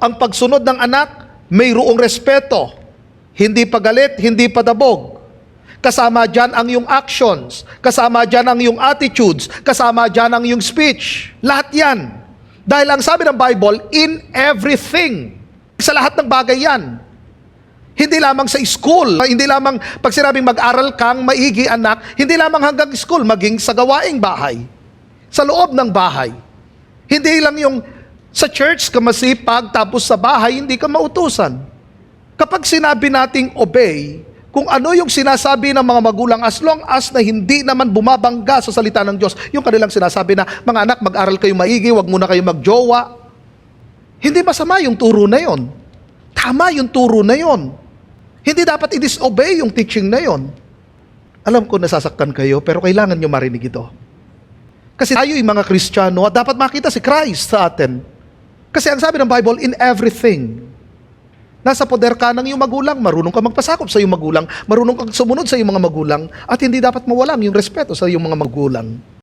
Ang pagsunod ng anak, mayroong respeto. Hindi pagalit, hindi padabog. Kasama dyan ang iyong actions. Kasama dyan ang iyong attitudes. Kasama dyan ang iyong speech. Lahat yan. Dahil ang sabi ng Bible, in everything. Sa lahat ng bagay yan. Hindi lamang sa school. Hindi lamang pag sinabing mag-aral kang maigi anak, hindi lamang hanggang school, maging sa gawaing bahay. Sa loob ng bahay. Hindi lang yung sa church ka masipag, tapos sa bahay hindi ka mautusan. Kapag sinabi nating obey, kung ano yung sinasabi ng mga magulang, as long as na hindi naman bumabangga sa salita ng Diyos, yung kanilang sinasabi na, mga anak, mag-aral kayo maigi, wag muna kayo magjowa. Hindi masama yung turo na yon. Tama yung turo na yon. Hindi dapat i-disobey yung teaching na yon. Alam ko nasasaktan kayo, pero kailangan nyo marinig ito. Kasi tayo yung mga Kristiyano, dapat makita si Christ sa atin. Kasi ang sabi ng Bible, in everything. Nasa poder ka ng iyong magulang, marunong ka magpasakop sa iyong magulang, marunong kang sumunod sa iyong mga magulang, at hindi dapat mawalan yung respeto sa iyong mga magulang.